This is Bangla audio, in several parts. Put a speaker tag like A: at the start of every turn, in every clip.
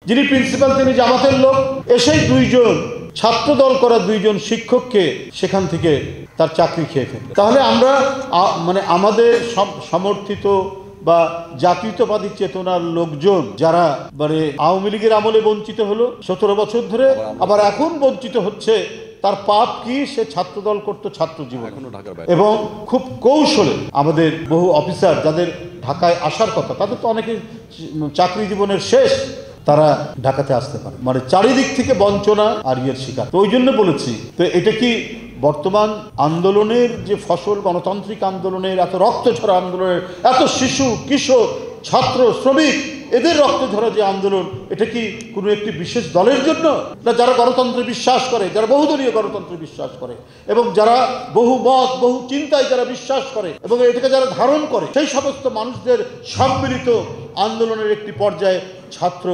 A: যিনি প্রিন্সিপাল তিনি জামাতের লোক, এসেই দুইজন ছাত্রদল করা দুইজন শিক্ষককে সেখান থেকে তার চাকরি খেয়ে ফেলল। তাহলে আমরা মানে আমাদের সমর্থিত বা জাতীয়তাবাদী চেতনার লোকজন যারা মানে আওয়ামী লীগের আমলে বঞ্চিত হলো 17 বছর ধরে, আবার এখন বঞ্চিত হচ্ছে, তার পাপ কি? সে ছাত্রদল করতো ছাত্র জীবন, এবং খুব কৌশলে আমাদের বহু অফিসার যাদের ঢাকায় আসার কথা, তাদের তো অনেকে চাকরি জীবনের শেষ, তারা ঢাকাতে আসতে পারে, মানে চারিদিক থেকে বঞ্চনা আর ইয়ের শিকার। তো ওই জন্য বলেছি, তো এটা কি বর্তমান আন্দোলনের যে ফসল, গণতান্ত্রিক আন্দোলনের, এত রক্তঝরা আন্দোলনের, এত শিশু কিশোর ছাত্র শ্রমিক এদের রক্তঝরা যে আন্দোলন, এটা কি কোনো একটি বিশেষ দলের জন্য? না, যারা গণতন্ত্রে বিশ্বাস করে, যারা বহুদলীয় গণতন্ত্রে বিশ্বাস করে, এবং যারা বহু মত বহু চিন্তায় যারা বিশ্বাস করে এবং এটাকে যারা ধারণ করে, সেই সমস্ত মানুষদের সম্মিলিত আন্দোলনের একটি পর্যায়ে ছাত্র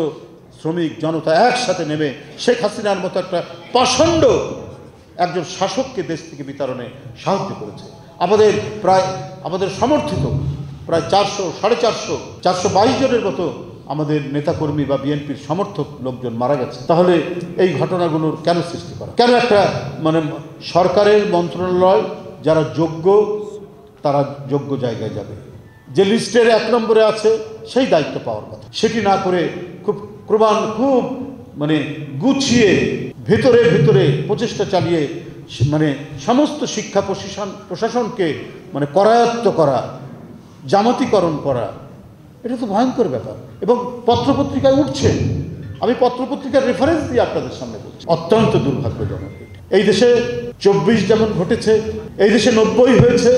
A: শ্রমিক জনতা একসাথে নেমে শেখ হাসিনার মতো একটা পাষণ্ড একজন শাসককে দেশ থেকে বিতাড়নে সাহায্য করেছে। আমাদের সমর্থিত প্রায় 422 জনের মতো আমাদের নেতাকর্মী বা বিএনপির সমর্থক লোকজন মারা গেছে। তাহলে এই ঘটনাগুলোর কেন সৃষ্টি করা? কেন একটা মানে সরকারের মন্ত্রণালয় যারা যোগ্য তারা যোগ্য জায়গায় যাবে, যে লিস্টের 1 নম্বরে আছে সেই দায়িত্ব পাওয়ার কথা, সেটি না করে খুব মানে গুছিয়ে ভেতরে ভেতরে প্রচেষ্টা চালিয়ে মানে সমস্ত শিক্ষা প্রশাসনকে মানে করায়ত্ত করা, জামাতিকরণ করা, এটা তো ভয়ঙ্কর ব্যাপার। এবং পত্রপত্রিকায় উঠছে, আমি পত্রপত্রিকার রেফারেন্স দিয়ে আপনাদের সামনে বলছি, অত্যন্ত দুর্ভাগ্যজনক। এই দেশে 24 যেমন ঘটেছে, এই দেশে 90 হয়েছে,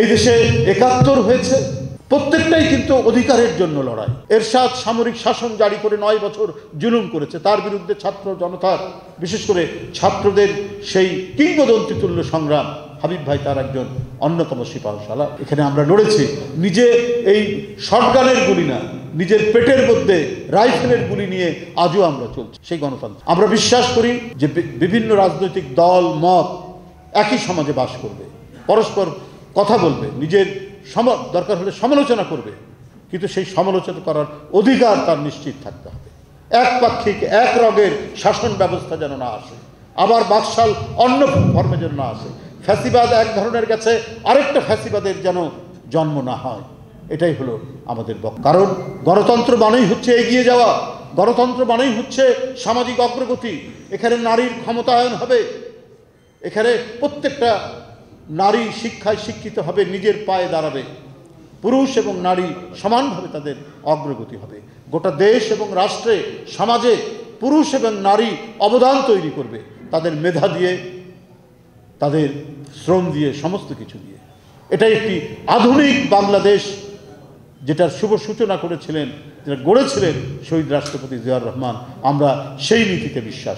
A: এই দেশে 71 হয়েছে, প্রত্যেকটাই কিন্তু অধিকারের জন্য লড়াই। এরশাদ সামরিক শাসন জারি করে 9 বছর জুলুম করেছে, তার বিরুদ্ধে ছাত্র জনতার, বিশেষ করে ছাত্রদের সেই কিংবদন্তি তুল্য সংগ্রাম, হাবিব ভাই তার একজন অন্যতম সিপাহসালার। এখানে আমরা লড়েছি, নিজে এই শটগানের গুলি না, নিজের পেটের মধ্যে রাইফেলের গুলি নিয়ে আজও আমরা চলছি সেই গণতন্ত্র। আমরা বিশ্বাস করি যে বিভিন্ন রাজনৈতিক দল মত একই সমাজে বাস করবে, পরস্পর কথা বলবে, নিজের দরকার হলে সমালোচনা করবে, কিন্তু সেই সমালোচনা করার অধিকার তার নিশ্চিত থাকতে হবে। একপাক্ষিক এক রগের শাসন ব্যবস্থা যেন না আসে, আবার বাকশাল অন্য ফর্মে যেন না আসে, ফ্যাসিবাদ এক ধরনের গেছে, আরেকটা ফ্যাসিবাদের যেন জন্ম না হয়, এটাই হলো আমাদের বক্তব্য। কারণ গণতন্ত্র মানেই হচ্ছে এগিয়ে যাওয়া, গণতন্ত্র মানেই হচ্ছে সামাজিক অগ্রগতি। এখানে নারীর ক্ষমতায়ন হবে, এখানে প্রত্যেকটা নারী শিক্ষায় শিক্ষিত হবে, নিজের পায়ে দাঁড়াবে, পুরুষ এবং নারী সমানভাবে তাদের অগ্রগতি হবে। গোটা দেশ এবং রাষ্ট্রে সমাজে পুরুষ এবং নারী অবদান তৈরি করবে, তাদের মেধা দিয়ে, তাদের শ্রম দিয়ে, সমস্ত কিছু দিয়ে। এটাই একটি আধুনিক বাংলাদেশ, যেটার শুভ সূচনা করেছিলেন, যেটা গড়েছিলেন শহীদ রাষ্ট্রপতি জিয়াউর রহমান। আমরা সেই নীতিতে বিশ্বাস।